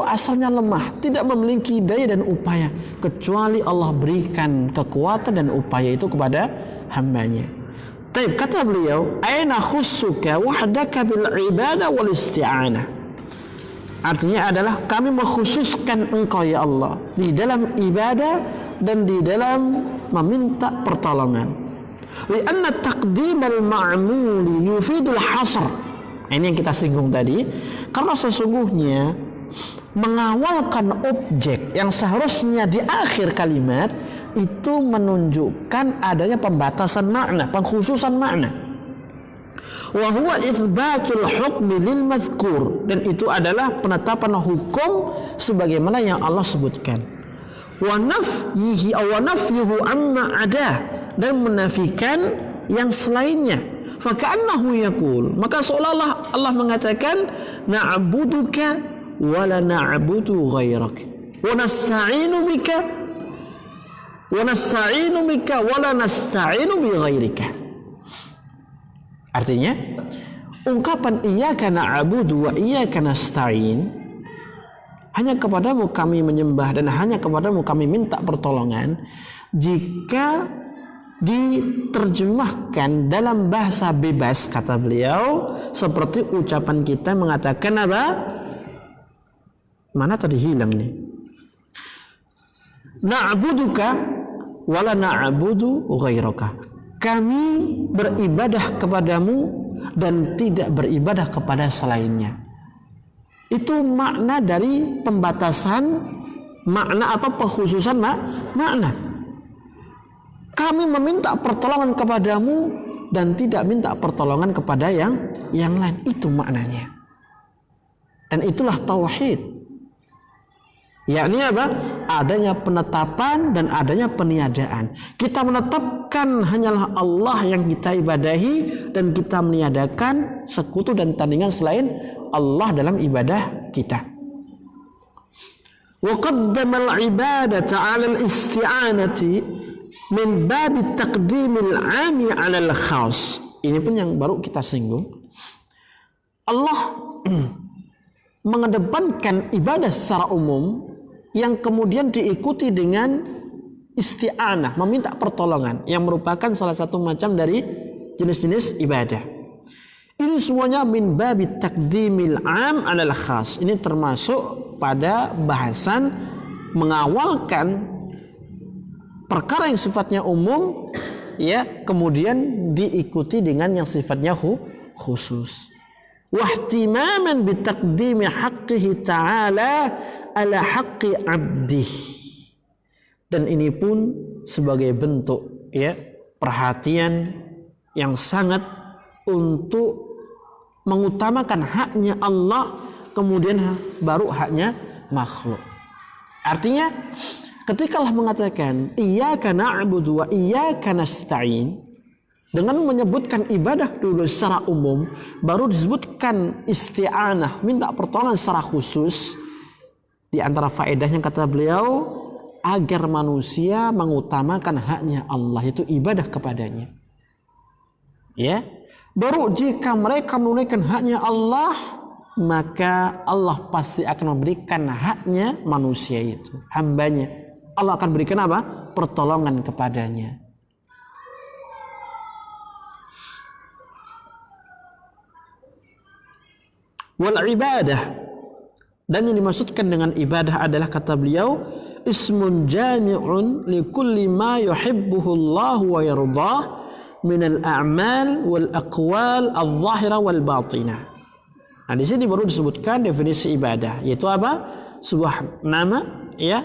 asalnya lemah, tidak memiliki daya dan upaya, kecuali Allah berikan kekuatan dan upaya itu kepada hambanya. Taib, kata beliau, aina khussuka wahdaka bil ibadah wal isti'anah. Artinya adalah kami mengkhususkan engkau ya Allah di dalam ibadah dan di dalam meminta pertolongan. Lianna taqdim al-ma'muli yufidul hasr. Ini yang kita singgung tadi, karena sesungguhnya mengawalkan objek yang seharusnya di akhir kalimat itu menunjukkan adanya pembatasan makna, pengkhususan makna. Wa huwa itsbatul hukmi lil madhkur, dan itu adalah penetapan hukum sebagaimana yang Allah sebutkan. Wa nafyihi aw nafyuhu amma ada, dan menafikan yang selainnya. Faka'annahu yaqul, maka seolah-olah Allah mengatakan na'buduka wa la na'budu ghairak wa nasta'inu bika wa la nasta'inu bi ghairika. Artinya ungkapan iyyaka na'budu wa iyyaka nasta'in, hanya kepadamu kami menyembah dan hanya kepadamu kami minta pertolongan, jika diterjemahkan dalam bahasa bebas, kata beliau, seperti ucapan kita mengatakan apa? Mana tadi hilang nih? Na'buduka wala na'budu ghairaka. Kami beribadah kepadamu dan tidak beribadah kepada selainnya. Itu makna dari pembatasan makna atau pengkhususan makna. Kami meminta pertolongan kepadamu dan tidak minta pertolongan kepada yang lain. Itu maknanya. Dan itulah tauhid. Yakni apa? Adanya penetapan dan adanya peniadaan. Kita menetapkan hanyalah Allah yang kita ibadahi dan kita meniadakan sekutu dan tandingan selain Allah dalam ibadah kita. Wa qaddama al-ibadata 'ala al-isti'anati min babi taqdimil 'ami 'alal khas. Ini pun yang baru kita singgung. Allah mengedepankan ibadah secara umum yang kemudian diikuti dengan isti'anah, meminta pertolongan, yang merupakan salah satu macam dari jenis-jenis ibadah. Ini semuanya min babi taqdimil 'am 'alal khas. Ini termasuk pada bahasan mengawalkan perkara yang sifatnya umum, ya, kemudian diikuti dengan yang sifatnya khusus. Wahtimaman bitaqdimi haqqihi ta'ala ala haqqi 'abdih. Dan ini pun sebagai bentuk, ya, perhatian yang sangat untuk mengutamakan haknya Allah, kemudian baru haknya makhluk. Artinya ketika Allah mengatakan iyyaka na'budu wa iyyaka nasta'in, dengan menyebutkan ibadah dulu secara umum, baru disebutkan isti'anah, minta pertolongan secara khusus. Di antara faedahnya kata beliau, agar manusia mengutamakan haknya Allah, itu ibadah kepadanya. Ya, baru jika mereka menunaikan haknya Allah, maka Allah pasti akan memberikan haknya manusia itu, hambanya. Allah akan berikan apa? Pertolongan kepadanya. Wal ibadah, dan yang dimaksudkan dengan ibadah adalah, kata beliau, ismun jami'un li kulli ma yuhibbuhu Allah wa yardah min al-a'mal wal aqwal al-zahira wal batinah. Nah, di sini baru disebutkan definisi ibadah, yaitu apa? Sebuah nama, ya,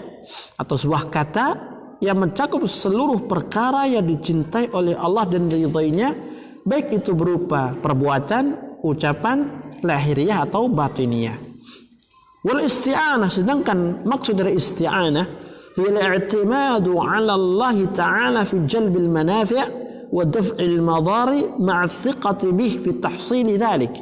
atau sebuah kata yang mencakup seluruh perkara yang dicintai oleh Allah dan diridainya, baik itu berupa perbuatan, ucapan lahiriah atau batiniyah. Wal isti'anah, sedangkan maksud dari isti'anah hiya i'timadu 'ala Allah ta'ala fi jalbil manafi' wa daf'il madari ma'a thiqati bih fi tahsil dhalik.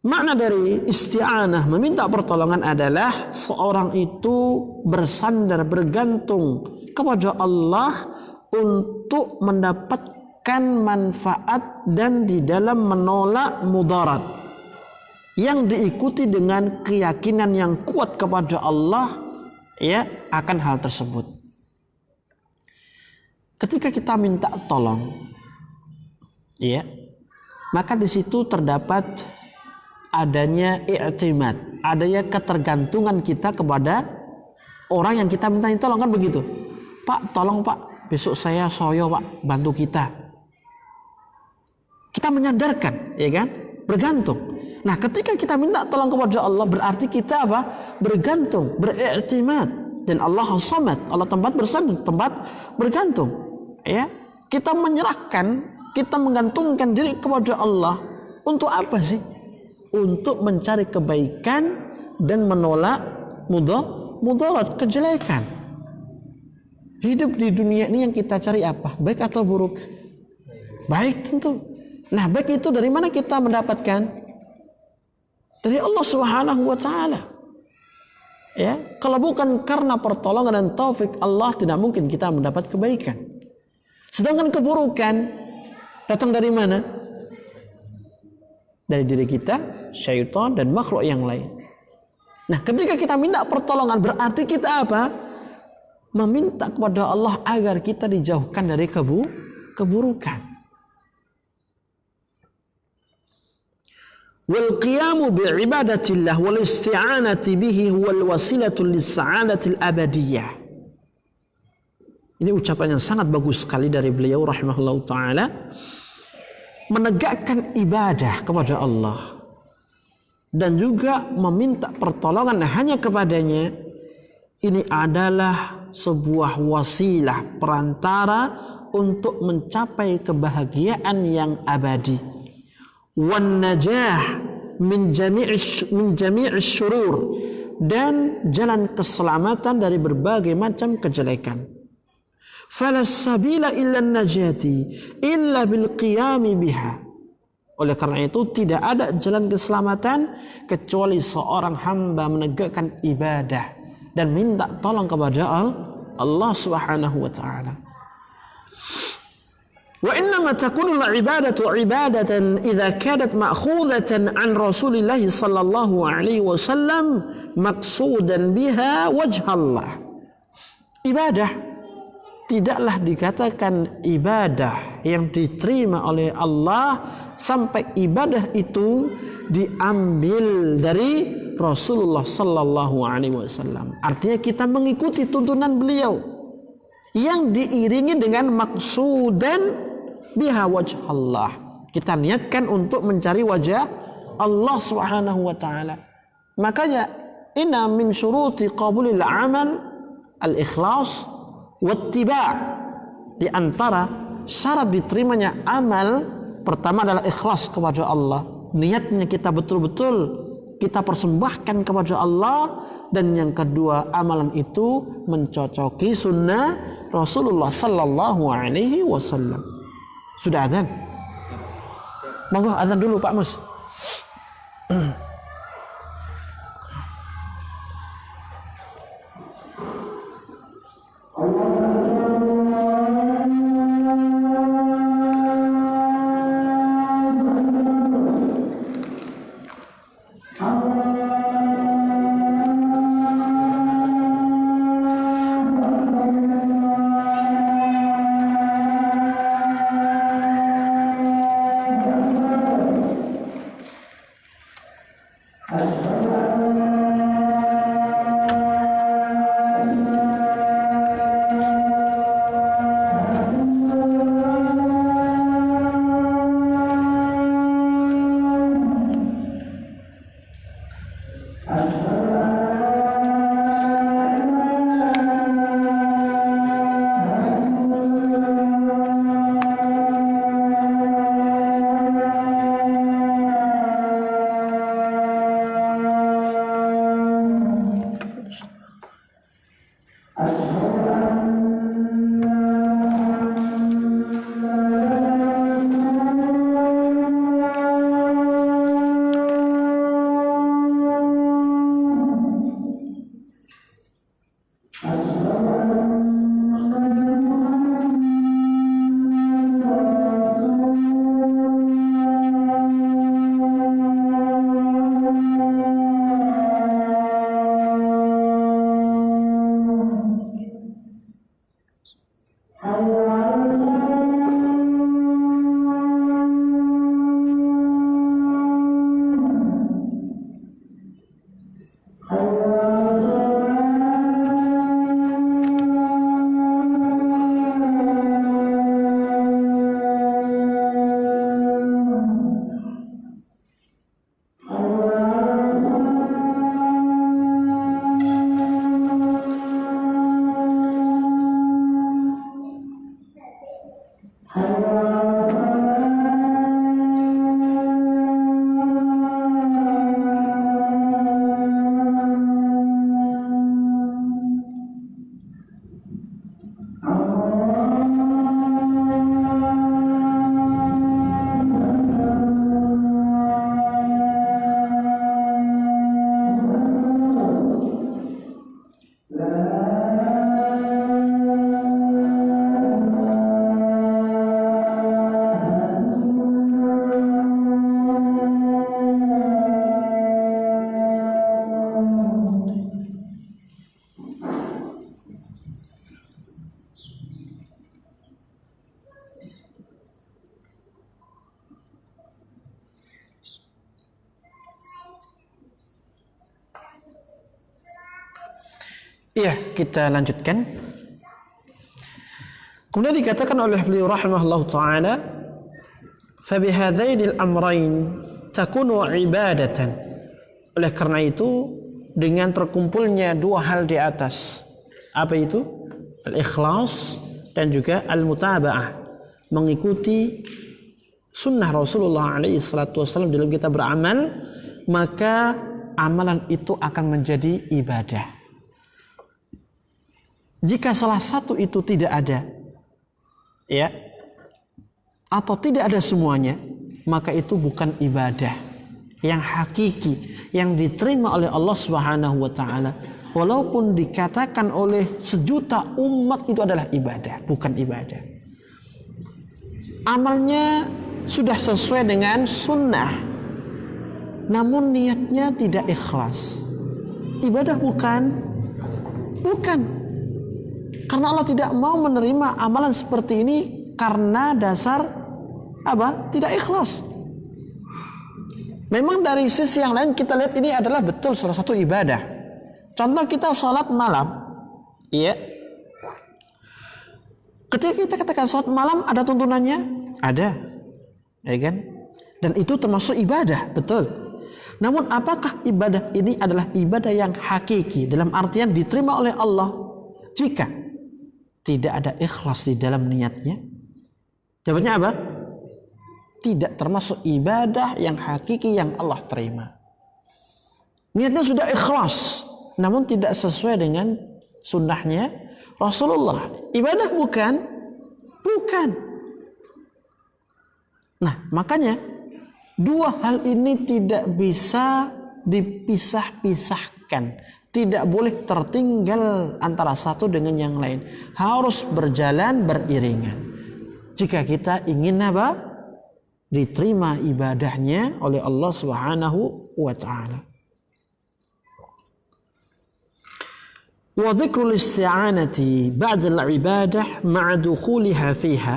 Makna dari isti'anah, meminta pertolongan, adalah seorang itu bersandar, bergantung kepada Allah untuk mendapatkan manfaat dan di dalam menolak mudarat. yang diikuti dengan keyakinan yang kuat kepada Allah ya akan hal tersebut. Ketika kita minta tolong ya, maka di situ terdapat adanya i'timad, adanya ketergantungan kita kepada orang yang kita minta tolong, kan begitu. Pak, tolong Pak, besok saya soyo Pak, bantu kita. Kita menyandarkan, ya kan? Bergantung. Nah, ketika kita minta tolong kepada Allah, berarti kita apa? Bergantung, beriktimad. Dan Allah Samad, Allah tempat bersandar, tempat bergantung. Ya, kita menyerahkan, kita menggantungkan diri kepada Allah. Untuk apa sih? Untuk mencari kebaikan dan menolak mudarat, kejelekan. Hidup di dunia ini yang kita cari apa? Baik atau buruk? Baik tentu. Nah, baik itu dari mana kita mendapatkan? Dari Allah Subhanahu wa taala. Ya, kalau bukan karena pertolongan dan taufik Allah, tidak mungkin kita mendapat kebaikan. Sedangkan keburukan datang dari mana? Dari diri kita, syaitan dan makhluk yang lain. Nah, ketika kita minta pertolongan, berarti kita apa? Meminta kepada Allah agar kita dijauhkan dari keburukan. Wal qiyamu bi'ibadatillah wal isti'anati bihi huwal wasilatu lis-sa'adatil abadiyah. Ini ucapan yang sangat bagus sekali dari beliau rahimahullah ta'ala. Menegakkan ibadah kepada Allah dan juga meminta pertolongan hanya kepadanya, ini adalah sebuah wasilah, perantara untuk mencapai kebahagiaan yang abadi. Wan najah min jami'i syurur, dan jalan keselamatan dari berbagai macam kejelekan. Fala sabila illa najati illa bil qiyami biha. Oleh karena itu tidak ada jalan keselamatan kecuali seorang hamba menegakkan ibadah dan minta tolong kepada Allah Subhanahu wa taala. Wa innama takunu al-ibadatu ibadatan idza kanat ma'khudatan an Rasulillah sallallahu alaihi wasallam maqsudan biha wajh Allah. Ibadah tidaklah dikatakan ibadah yang diterima oleh Allah sampai ibadah itu diambil dari Rasulullah sallallahu alaihi wasallam. Artinya kita mengikuti tuntunan beliau yang diiringi dengan maksudan biha wajh Allah. Kita niatkan untuk mencari wajah Allah Subhanahu wa taala. Makanya inna min syuruti qabulil amal al-ikhlas wattiba'. Di antara syarat diterimanya amal pertama adalah ikhlas kepada Allah. Niatnya kita betul-betul kita persembahkan kepada Allah, dan yang kedua amalan itu mencocoki sunnah Rasulullah sallallahu alaihi wasallam. Sudah azan? Monggo azan dulu Pak Mus. Iya, kita lanjutkan. Kemudian dikatakan oleh beliau rahimahullah ta'ala, فَبِهَذَيْنِ الْأَمْرَيْنِ تَكُونُ عِبَادَةً. Oleh karena itu, dengan terkumpulnya dua hal di atas, apa itu? Al-ikhlas dan juga al-mutaba'ah, mengikuti sunnah Rasulullah SAW dalam kita beramal, maka amalan itu akan menjadi ibadah. Jika salah satu itu tidak ada, ya, atau tidak ada semuanya, maka itu bukan ibadah yang hakiki, yang diterima oleh Allah Subhanahu wa taala. Walaupun dikatakan oleh sejuta umat itu adalah ibadah, bukan ibadah. Amalnya sudah sesuai dengan sunnah, namun niatnya tidak ikhlas. Ibadah bukan. Karena Allah tidak mau menerima amalan seperti ini karena dasar apa? Tidak ikhlas. Memang dari sisi yang lain kita lihat ini adalah betul salah satu ibadah. Contoh kita sholat malam, iya. Ketika kita katakan sholat malam ada tuntunannya, ada, ya kan? Dan itu termasuk ibadah, betul. Namun apakah ibadah ini adalah ibadah yang hakiki dalam artian diterima oleh Allah jika tidak ada ikhlas di dalam niatnya? Jawabannya apa? Tidak termasuk ibadah yang hakiki yang Allah terima. Niatnya sudah ikhlas, namun tidak sesuai dengan sunnahnya Rasulullah. Ibadah bukan. Nah, makanya dua hal ini tidak bisa dipisah-pisahkan. Tidak boleh tertinggal antara satu dengan yang lain. Harus berjalan beriringan. Jika kita ingin apa? Diterima ibadahnya oleh Allah Subhanahu wa ta'ala. Wa dzikrul isti'anati ba'da al-ibadah ma'a dukhuliha fiha.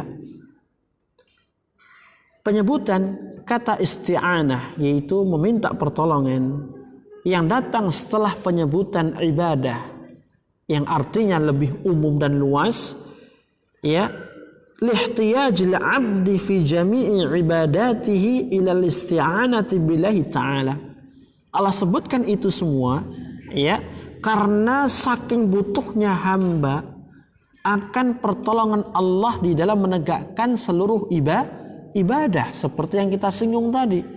Penyebutan kata isti'anah yaitu meminta pertolongan yang datang setelah penyebutan ibadah yang artinya lebih umum dan luas, ya, lihtiyajil 'abdi fi jami'i ibadatihi ila al-isti'anati billahi ta'ala. Allah sebutkan itu semua, ya, karena saking butuhnya hamba akan pertolongan Allah di dalam menegakkan seluruh ibadah seperti yang kita singgung tadi.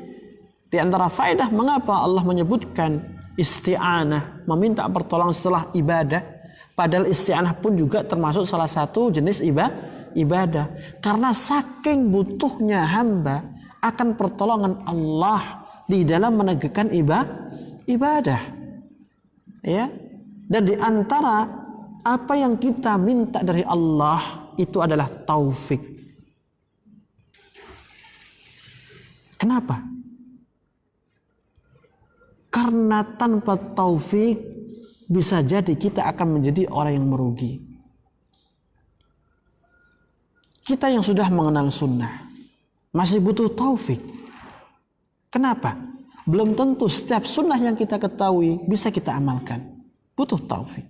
Di antara faedah mengapa Allah menyebutkan isti'anah, meminta pertolongan setelah ibadah, padahal isti'anah pun juga termasuk salah satu jenis ibadah. Karena saking butuhnya hamba akan pertolongan Allah di dalam menegakkan ibadah. Ya. Dan di antara apa yang kita minta dari Allah itu adalah taufik. Kenapa? Karena tanpa taufik bisa jadi kita akan menjadi orang yang merugi. Kita yang sudah mengenal sunnah masih butuh taufik. Kenapa? belum tentu setiap sunnah yang kita ketahui bisa kita amalkan. Butuh taufik.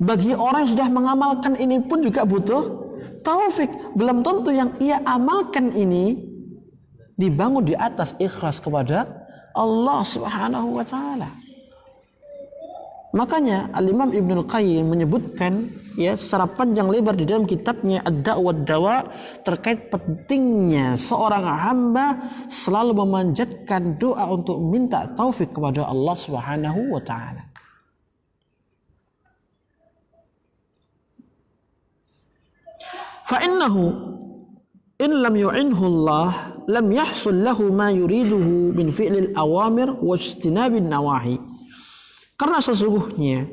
Bagi orang yang sudah mengamalkan ini pun juga butuh taufik. Belum tentu yang ia amalkan ini dibangun di atas ikhlas kepada Allah Subhanahu wa taala. Makanya Al-Imam Ibnul Qayyim menyebutkan ya secara panjang lebar di dalam kitabnya Ad-Da' wad-Dawa terkait pentingnya seorang hamba selalu memanjatkan doa untuk minta taufik kepada Allah Subhanahu wa taala. Fa innahu in lam yu'inhu Allah lam yahsul lahu ma yuriduhu min fi'lil awamir wa ijtinabin nawahi. Karena sesungguhnya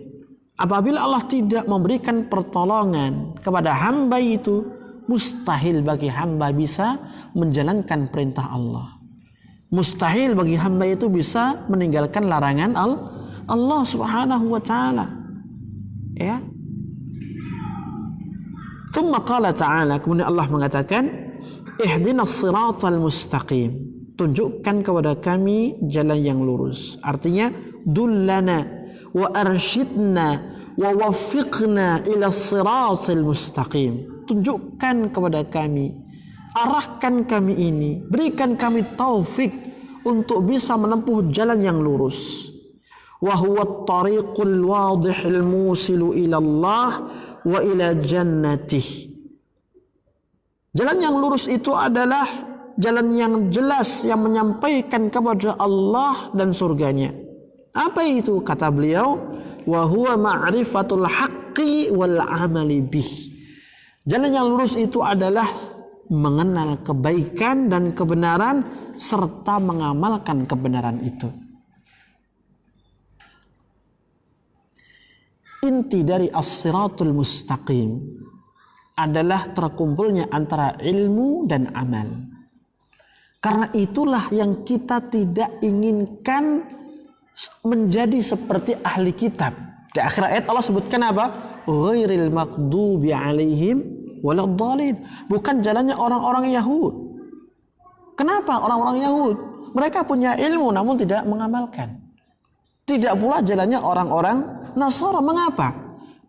apabila Allah tidak memberikan pertolongan kepada hamba itu, mustahil bagi hamba bisa menjalankan perintah Allah. Mustahil bagi hamba itu bisa meninggalkan larangan Allah Subhanahu wa taala. Ya. Tsumma qala ta'ala, kemudian Allah mengatakan, ihdinas siratal mustaqim. Tunjukkan kepada kami jalan yang lurus. Artinya dullana wa arsyidna wa waffiqna ila siratal mustaqim. Tunjukkan kepada kami, arahkan kami ini, berikan kami taufik untuk bisa menempuh jalan yang lurus. Wa huwa at-tariqul wadihul musilu ila Allah wa ila jannatih. Jalan yang lurus itu adalah jalan yang jelas yang menyampaikan kepada Allah dan surganya. Apa itu? Kata beliau, wa huwa ma'rifatul haqqi wal amali bih. Jalan yang lurus itu adalah mengenal kebaikan dan kebenaran serta mengamalkan kebenaran itu. Inti dari as-siratul mustaqim adalah terkumpulnya antara ilmu dan amal. Karena itulah yang kita tidak inginkan menjadi seperti ahli kitab. Di akhir ayat Allah sebutkan apa? Ghairil maghdubi alaihim waladdallin. Bukan jalannya orang-orang Yahud. Kenapa orang-orang Yahud? Mereka punya ilmu namun tidak mengamalkan. Tidak pula jalannya orang-orang Nasara. Mengapa?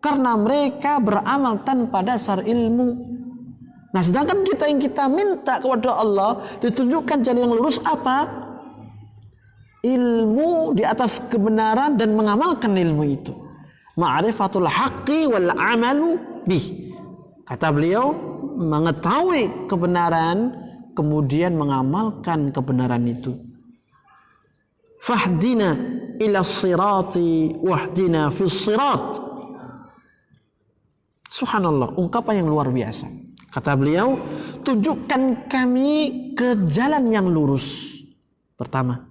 Karena mereka beramal tanpa dasar ilmu. Nah, sedangkan kita yang kita minta kepada Allah ditunjukkan jalan yang lurus apa? Ilmu di atas kebenaran dan mengamalkan ilmu itu. Ma'rifatul haqqi wal amalu bih. Kata beliau, mengetahui kebenaran kemudian mengamalkan kebenaran itu. Fahdina ila sirati wahdina fis sirat. Subhanallah, ungkapan yang luar biasa. Kata beliau, tunjukkan kami ke jalan yang lurus. Pertama.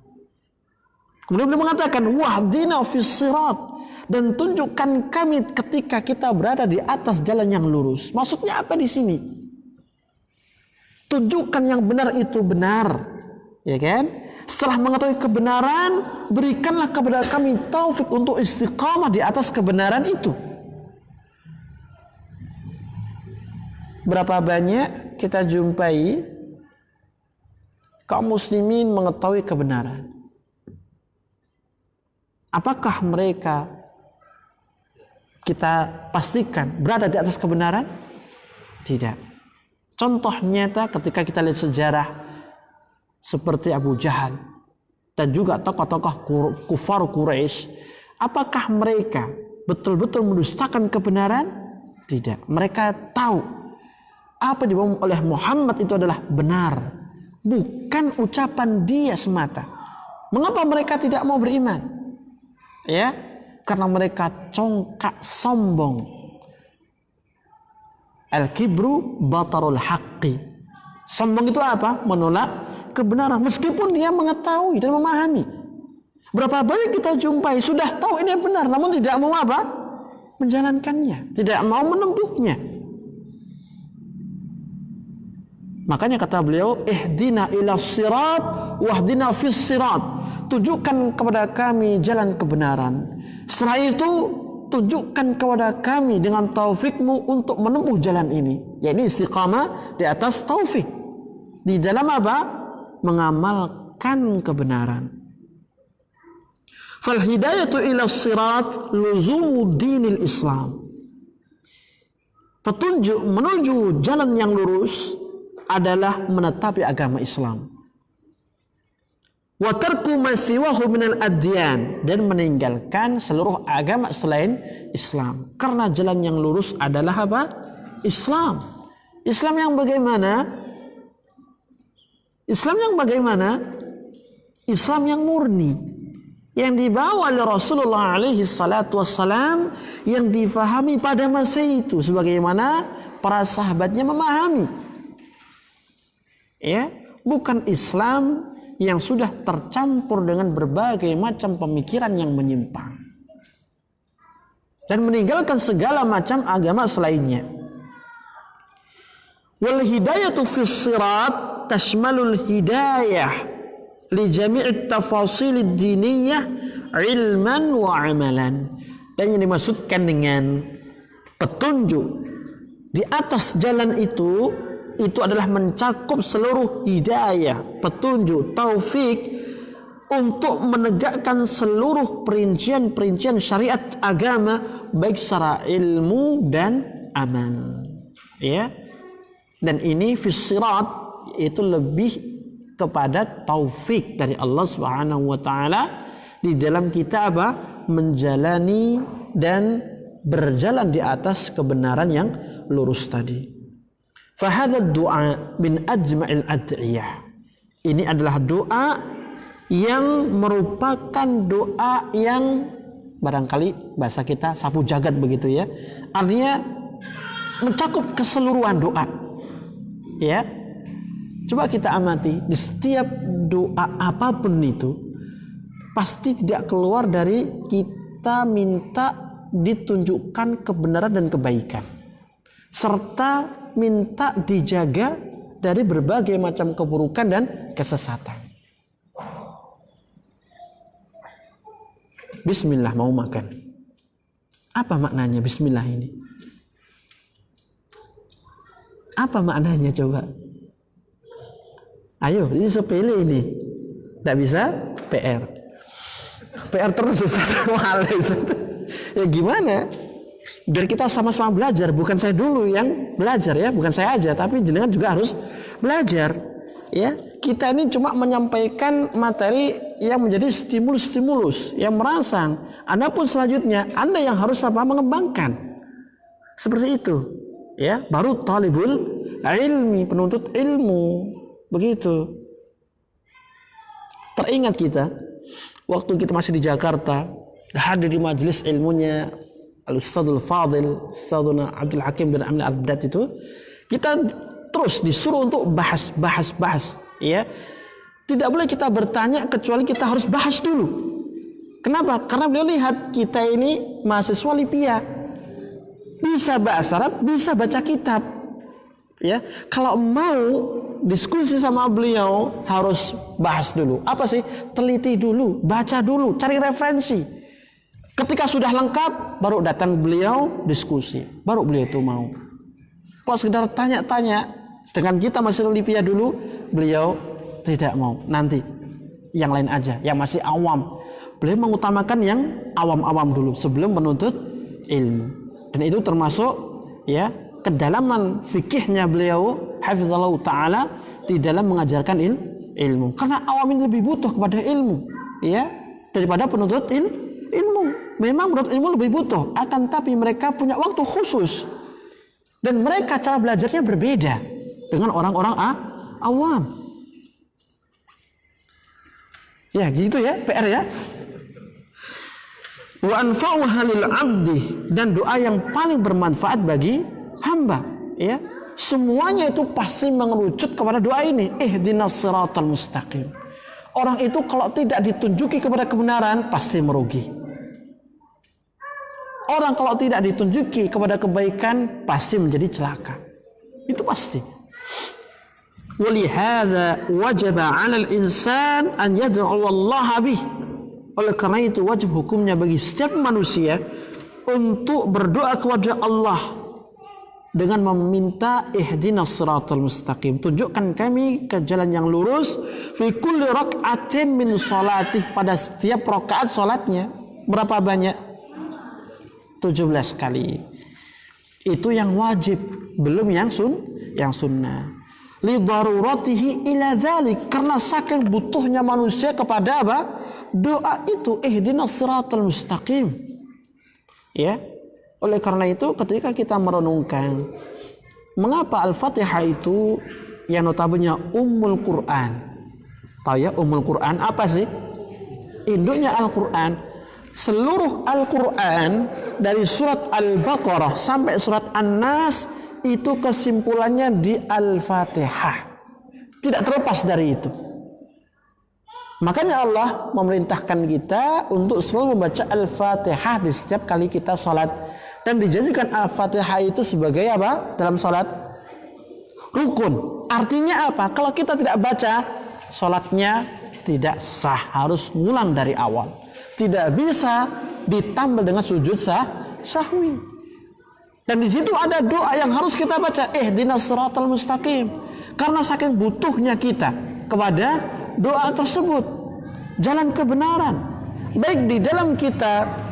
Kemudian beliau mengatakan, wahdina fis sirat. Dan tunjukkan kami ketika kita berada di atas jalan yang lurus. Maksudnya apa di sini? Tunjukkan yang benar itu benar. Ya kan? Setelah mengetahui kebenaran, berikanlah kepada kami taufik untuk istiqamah di atas kebenaran itu. Berapa banyak kita jumpai kaum muslimin mengetahui kebenaran? Apakah mereka kita pastikan berada di atas kebenaran? Tidak. Contoh nyata ketika kita lihat sejarah seperti Abu Jahal dan juga tokoh-tokoh kufar Quraisy, apakah mereka betul-betul mendustakan kebenaran? Tidak. Mereka tahu apa yang dibawa oleh Muhammad itu adalah benar, bukan ucapan dia semata. Mengapa mereka tidak mau beriman? Ya, karena mereka congkak sombong. Al-kibru batarul haqqi. Sombong itu apa? Menolak kebenaran meskipun dia mengetahui dan memahami. Berapa banyak kita jumpai sudah tahu ini benar namun tidak mau apa? Menjalankannya, tidak mau menempuhnya. Makanya kata beliau, ihdina ila sirat wahdina fis sirat. Tunjukkan kepada kami jalan kebenaran. Setelah itu tunjukkan kepada kami dengan taufikmu untuk menempuh jalan ini. Yaitu istiqamah di atas taufik. Di dalam apa? Mengamalkan kebenaran. Fal hidayatu ila sirat luzumu dinil Islam. Petunjuk menuju jalan yang lurus adalah menetapi agama Islam. Wa tarku ma siwahu minal adyan, dan meninggalkan seluruh agama selain Islam. Karena jalan yang lurus adalah apa? Islam. Islam yang bagaimana? Islam yang bagaimana? Islam yang murni, yang dibawa oleh Rasulullah alaihi salatu wassalam, yang difahami pada masa itu sebagaimana para sahabatnya memahami. Ya, bukan Islam yang sudah tercampur dengan berbagai macam pemikiran yang menyimpang dan meninggalkan segala macam agama selainnya. Wal hidayatu fis sirat tashmalul hidayah li jami'it tafasilid diniyah ilman wa amalan. Dan yang dimaksudkan dengan petunjuk di atas jalan itu adalah mencakup seluruh hidayah, petunjuk, taufik untuk menegakkan seluruh perincian-perincian syariat agama baik secara ilmu dan amal. Ya. Dan ini fis sirat itu lebih kepada taufik dari Allah Subhanahu wa taala di dalam kita menjalani dan berjalan di atas kebenaran yang lurus tadi. Fa hadha du'a min ajma'il ad'iyah. Ini adalah doa yang merupakan doa yang barangkali bahasa kita sapu jagat begitu ya. Artinya mencakup keseluruhan doa. Ya. Coba kita amati, di setiap doa apapun itu pasti tidak keluar dari kita minta ditunjukkan kebenaran dan kebaikan, serta minta dijaga dari berbagai macam keburukan dan kesesatan. Bismillah, mau makan. Apa maknanya bismillah ini? Apa maknanya coba? Ayo, ini sepele ini. Tidak bisa PR. PR terus Ustaz. Ya gimana? Biar kita sama-sama belajar. Bukan saya dulu yang belajar ya. Bukan saya aja. Tapi jenengan juga harus belajar. Ya, kita ini cuma menyampaikan materi yang menjadi stimulus-stimulus. Yang merangsang. Adapun selanjutnya, Anda yang harus mengembangkan. Seperti itu. Ya, baru talibul ilmi, penuntut ilmu. Begitu. Teringat kita waktu kita masih di Jakarta, hadir di majelis ilmunya Al-Ustadzul Fadil, Ustadzuna Abdul Hakim bin Amil Abdad itu, kita terus disuruh untuk bahas, ya. Tidak boleh kita bertanya kecuali kita harus bahas dulu. Kenapa? Karena beliau lihat kita ini mahasiswa Lipia, bisa bahasa Arab, bisa baca kitab. Ya, kalau mau diskusi sama beliau harus bahas dulu. Apa sih? Teliti dulu, baca dulu, cari referensi. Ketika sudah lengkap, baru datang beliau diskusi. Baru beliau itu mau. Kalau sekedar tanya-tanya, sedangkan kita masih Lipia dulu, beliau tidak mau. Nanti yang lain aja, yang masih awam. Beliau mengutamakan yang awam-awam dulu sebelum menuntut ilmu. Dan itu termasuk ya kedalaman fikihnya beliau hafizallahu taala di dalam mengajarkan ilmu. Karena awam ini lebih butuh kepada ilmu, ya, daripada penuntut ilmu. Memang penuntut ilmu lebih butuh, akan tapi mereka punya waktu khusus. Dan mereka cara belajarnya berbeda dengan orang-orang awam. Ya, gitu ya, PR ya. Wa anfa'uha lil 'abdi, dan doa yang paling bermanfaat bagi hamba, ya. Semuanya itu pasti mengerucut kepada doa ini, ihdinas siratal mustaqim. Orang itu kalau tidak ditunjuki kepada kebenaran pasti merugi. Orang kalau tidak ditunjuki kepada kebaikan pasti menjadi celaka. Itu pasti. Walihada wajaba 'alal insan an yad'u Allah bih. Oleh karena itu wajib hukumnya bagi setiap manusia untuk berdoa kepada Allah dengan meminta ihdinas siratal mustaqim, tunjukkan kami ke jalan yang lurus, fi kulli rak'atin min salatih, pada setiap rakaat salatnya. Berapa banyak? 17 kali. Itu yang wajib, belum yang sunnah. Li daruratihi ila dzalik, karena saking butuhnya manusia kepada apa? Doa itu, ihdinas siratal mustaqim. Ya. Oleh karena itu ketika kita merenungkan mengapa Al-Fatihah itu yang notabene Ummul Quran. Tahu ya Ummul Quran apa sih? Induknya Al-Quran. Seluruh Al-Quran dari surat Al-Baqarah sampai surat An-Nas itu kesimpulannya di Al-Fatihah. Tidak terlepas dari itu. Makanya Allah memerintahkan kita untuk selalu membaca Al-Fatihah di setiap kali kita salat. Dan dijadikan Al-Fatihah itu sebagai apa? Dalam salat rukun. Artinya apa? Kalau kita tidak baca, salatnya tidak sah, harus ngulang dari awal. Tidak bisa ditambah dengan sujud sahwi. Dan di situ ada doa yang harus kita baca, ihdinas siratal mustaqim. Karena saking butuhnya kita kepada doa tersebut, jalan kebenaran. Baik di dalam kita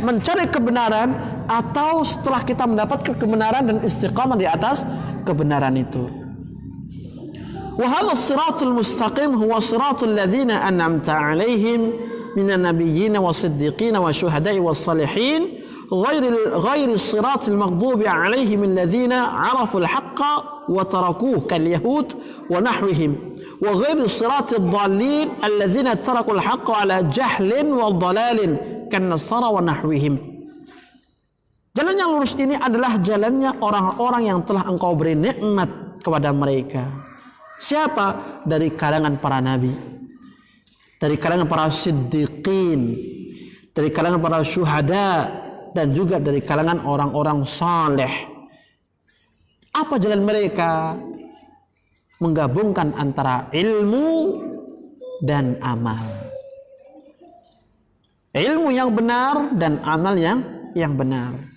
mencari kebenaran, atau setelah kita mendapatkan kebenaran dan istiqamah di atas kebenaran itu. Wa hadha as-siratal mustaqim huwa siratal ladzina an'amta 'alaihim minan nabiyyin was-siddiqin wasyuhada'i was-salihin ghairi as-siratal maghdubi 'alaihim alladzina 'araful haqqa wa tarakuhu kal yahud wa nahwihim wa ghairi as-siratal dhallin alladzina tarakul haqqa 'ala jahlin wa dhalalin kan nasara wa nahwihim. Jalan yang lurus ini adalah jalannya orang-orang yang telah engkau beri nikmat kepada mereka. Siapa? Dari kalangan para nabi, dari kalangan para siddiqin, dari kalangan para syuhada, dan juga dari kalangan orang-orang saleh. Apa jalan mereka? Menggabungkan antara ilmu dan amal. Ilmu yang benar dan amal yang benar.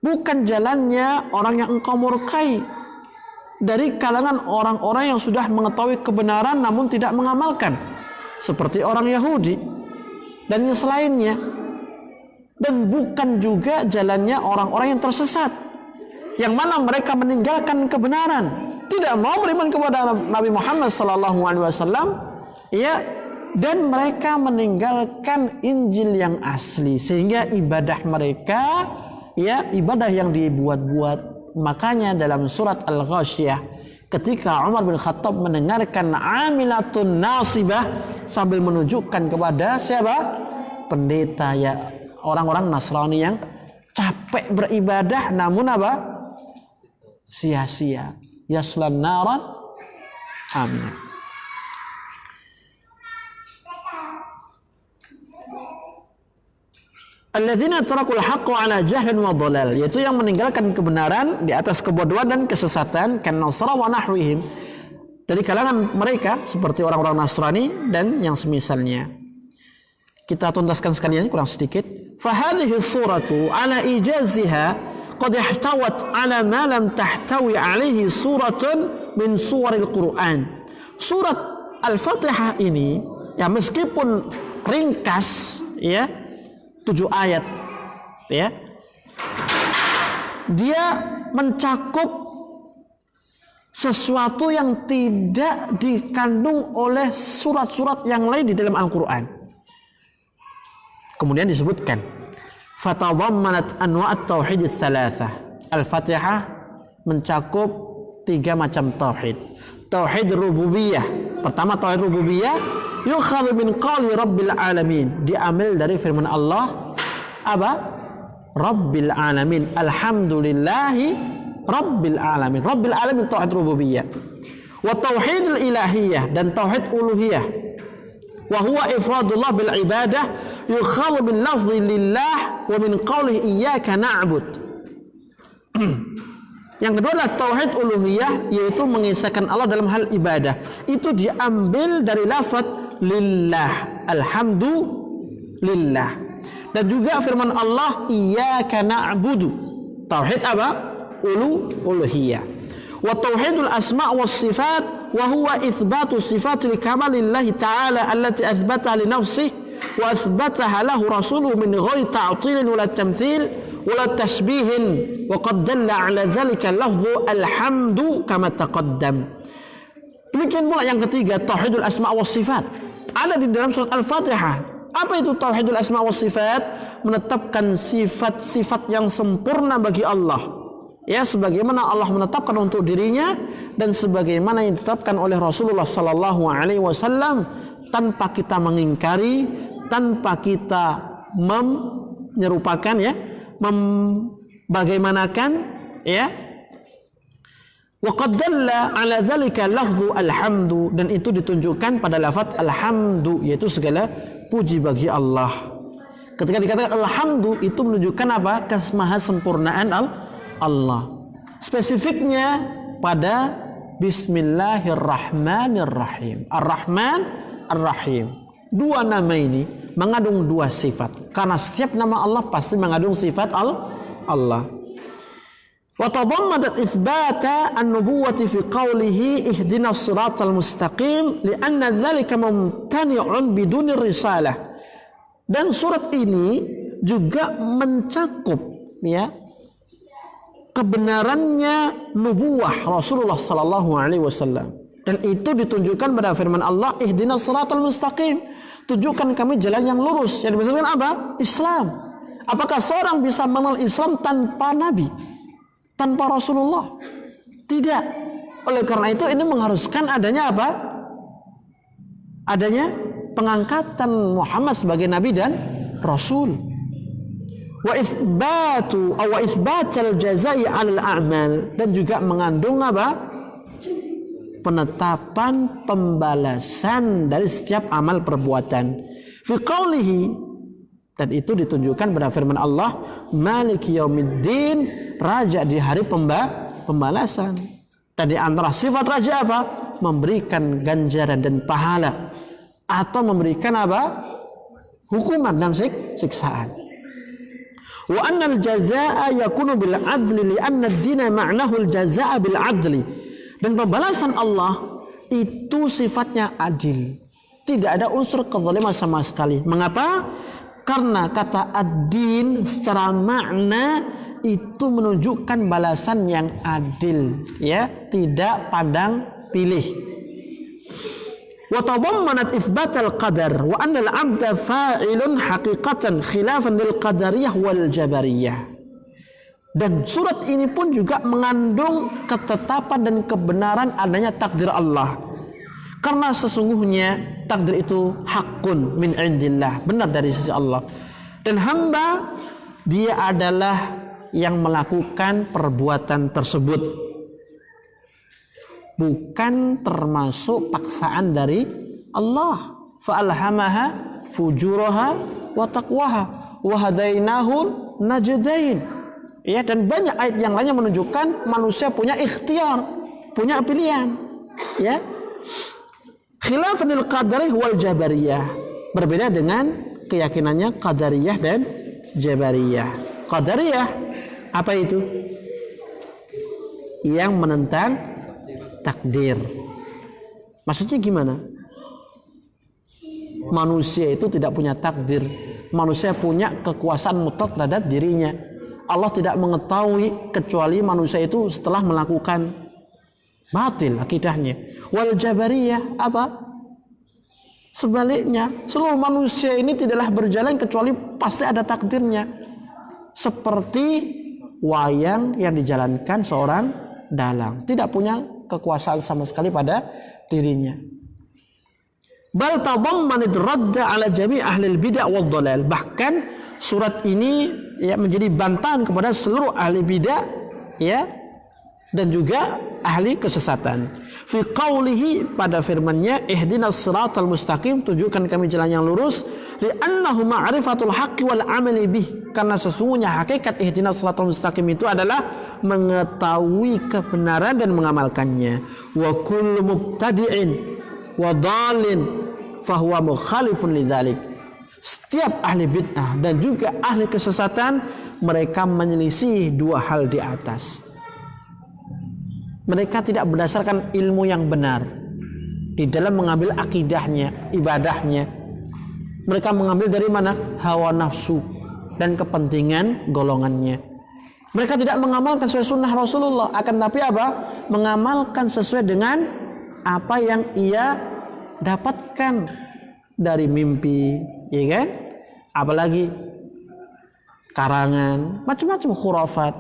Bukan jalannya orang yang engkau murkai, dari kalangan orang-orang yang sudah mengetahui kebenaran namun tidak mengamalkan, seperti orang Yahudi dan yang selainnya. Dan bukan juga jalannya orang-orang yang tersesat, yang mana mereka meninggalkan kebenaran, tidak mau beriman kepada Nabi Muhammad SAW, dan mereka meninggalkan Injil yang asli, sehingga ibadah mereka ibadah yang dibuat-buat. Makanya dalam surat Al-Ghasyiyah, ketika Umar bin Khattab mendengarkan amilatun nasibah, sambil menunjukkan kepada siapa? Pendeta, orang-orang Nasrani yang capek beribadah namun apa? Sia-sia. Yaslan naran hamiyah. Alladzina tarakul haqqa ala jahlin wa dhalal, yaitu yang meninggalkan kebenaran di atas kebodohan dan kesesatan, kan nasara wa nahwihim, dari kalangan mereka seperti orang-orang Nasrani dan yang semisalnya. Kita tuntaskan sekalian kurang sedikit. Fa hadhihi suratu ala ijaziha qad ihtawat ala ma lam tahtawi alaihi suratun min suwaril Quran. Surat Al-Fatihah ini meskipun ringkas 7 ayat dia mencakup sesuatu yang tidak dikandung oleh surat-surat yang lain di dalam Al-Quran. Kemudian disebutkan fatadhammanat anwa'at tauhid ats-tsalatsah. Al-Fatihah mencakup 3 macam tauhid. Tauhid rububiyah. Pertama tauhid rububiyah yukhadhu min qawli rabbil alamin, diambil dari firman Allah apa? Rabbil alamin, alhamdulillahi rabbil alamin. Rabbil alamin tauhid rububiyah. Wa tauhidul ilahiyah, dan tauhid uluhiyah. Wa huwa ifradullah bil ibadah yukhadhu min lafzi lillah wa min qawlihi iyyaka na'bud. Yang kedua adalah tauhid uluhiyah, yaitu mengisahkan Allah dalam hal ibadah. Itu diambil dari lafaz lillah, alhamdulillah. Dan juga firman Allah iyyaka na'budu, tauhid apa? uluhiyah. Wa tauhidul asma' was sifat wa huwa itsbatu sifatil kamalillahi ta'ala allati athbataha li nafsihi wa athbataha lahu rasuluhu min ghairi ta'tilin wala tamthil wala tashbihin wa qad dalla 'ala dzalika lafdhu alhamdu kama taqaddam. Demikian pula yang ketiga, tauhidul asma' was sifat. Ada di dalam surat Al-Fatihah. Apa itu tauhidul asma' was sifat? Menetapkan sifat-sifat yang sempurna bagi Allah. Ya, sebagaimana Allah menetapkan untuk dirinya dan sebagaimana yang ditetapkan oleh Rasulullah sallallahu alaihi wasallam, tanpa kita mengingkari, tanpa kita menyerupakan, ya, membagaimanakan, ya. Wa qad dalla 'ala dzalika lafdhu alhamdu, dan itu ditunjukkan pada lafaz alhamdu, yaitu segala puji bagi Allah. Ketika dikatakan alhamdu, itu menunjukkan apa? Kemahasempurnaan Allah. Spesifiknya pada Bismillahirrahmanirrahim. Ar-Rahman, Ar-Rahim. Dua nama ini mengandung dua sifat. Karena setiap nama Allah pasti mengandung sifat Allah. Wa tadammadat itsbata an-nubuwwati fi qawlihi ihdinas siratal mustaqim li'anna dzalika mumtani'un biduni risalah. Dan surat ini juga mencakup, ya, kebenarannya nubuwah Rasulullah sallallahu alaihi wasallam, dan itu ditunjukkan pada firman Allah ihdinas siratal mustaqim, tunjukkan kami jalan yang lurus. Yang dimaksudkan apa? Islam. Apakah seorang bisa mengenal Islam tanpa nabi, tanpa Rasulullah? Tidak. Oleh karena itu ini mengharuskan adanya apa? Adanya pengangkatan Muhammad sebagai nabi dan rasul. Wa itsbatal jazaa'i 'alal a'mal, dan juga mengandung apa? Penetapan pembalasan dari setiap amal perbuatan. Fi qaulihi, dan itu ditunjukkan pada firman Allah Maliki yaumiddin, raja di hari pembalasan. Dan di antara sifat raja apa? Memberikan ganjaran dan pahala, atau memberikan apa? Hukuman dan siksaan. Wa annal jazaa'a yakunu bil adli li'anna ad-dina ma'nahu al-jazaa'a bil adli. Dan pembalasan Allah itu sifatnya adil. Tidak ada unsur kezaliman sama sekali. Mengapa? Karena kata ad-din secara makna itu menunjukkan balasan yang adil, ya, tidak pandang pilih. Wa tadammanat itsbatal qadar wa anna al-'abda fa'ilun haqiqatan khilafan lil qadariyah wal jabariyah. Dan surat ini pun juga mengandung ketetapan dan kebenaran adanya takdir Allah. Karena sesungguhnya takdir itu hakun min indillah, benar dari sisi Allah. Dan hamba dia adalah yang melakukan perbuatan tersebut, bukan termasuk paksaan dari Allah. Fa'alhamaha fujuraha wa taqwaha wa hadainahu najdain. Ya, dan banyak ayat yang lainnya menunjukkan manusia punya ikhtiar, punya pilihan. Ya. Khilafanil qadariyah wal jabariyah. Berbeda dengan keyakinannya qadariyah dan jabariyah. Qadariyah apa itu? Yang menentang takdir. Maksudnya gimana? Manusia itu tidak punya takdir. Manusia punya kekuasaan mutlak terhadap dirinya. Allah tidak mengetahui kecuali manusia itu setelah melakukan batil akidahnya. Wal jabariyah apa? Sebaliknya, seluruh manusia ini tidaklah berjalan kecuali pasti ada takdirnya. Seperti wayang yang dijalankan seorang dalang, tidak punya kekuasaan sama sekali pada dirinya. Bal tadammanat radda ala jami' ahli al-bid'ah wad dhalal. Bahkan surat ini ya menjadi bantahan kepada seluruh ahli bid'ah, ya, dan juga ahli kesesatan. Fi qaulihi, pada firman-Nya, ihdinas siratal mustaqim, tunjukkan kami jalan yang lurus, li'annahu ma'rifatul haqqi wal 'amali bih, karena sesungguhnya hakikat ihdinas siratal mustaqim itu adalah mengetahui kebenaran dan mengamalkannya. Wa kullu mubtadi'in wa dhalin fahuwa mukhalifun lidzalik. Setiap ahli bid'ah dan juga ahli kesesatan, mereka menyelisih dua hal di atas. mereka tidak berdasarkan ilmu yang benar di dalam mengambil akidahnya, ibadahnya. Mereka mengambil dari mana? Hawa nafsu dan kepentingan golongannya. Mereka tidak mengamalkan sesuai sunnah Rasulullah, akan tapi apa? Mengamalkan sesuai dengan apa yang ia dapatkan dari mimpi, ya kan? Apalagi karangan, macam-macam khurafat.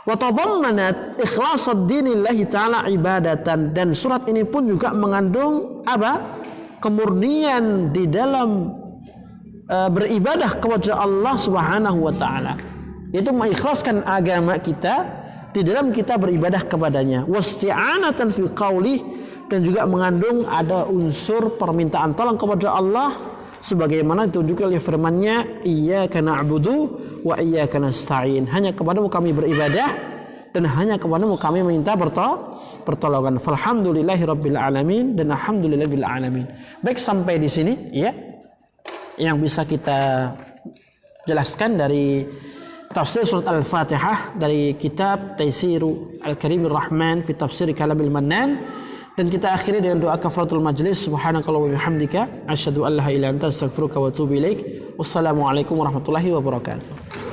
Wa tadammanat ikhlasad dinillahi ta'ala ibadatan, dan surat ini pun juga mengandung apa? Kemurnian di dalam beribadah kepada Allah Subhanahu wa taala. Yaitu mengikhlaskan agama kita di dalam kita beribadah kepadanya. Wasti'anatan fi qauli, dan juga mengandung ada unsur permintaan tolong kepada Allah sebagaimana ditunjukkan oleh firman-Nya, iyyaka na'budu wa iyyaka nasta'in. Hanya kepadamu kami beribadah dan hanya kepadamu kami meminta pertolongan. Falhamdulillahirabbil alamin, dan alhamdulillahirabbil alamin. Baik, sampai di sini ya yang bisa kita jelaskan dari tafsir surat Al-Fatihah dari kitab Taisiru Al-Karimir Rahman fi Tafsir Kalamil Mannan. Dan kita akhiri dengan doa kafaratul majlis. Subhanakallah wa bihamdika asyhadu an la ilaha illa anta astaghfiruka wa atubu ilaik. Wassalamualaikum warahmatullahi wabarakatuh.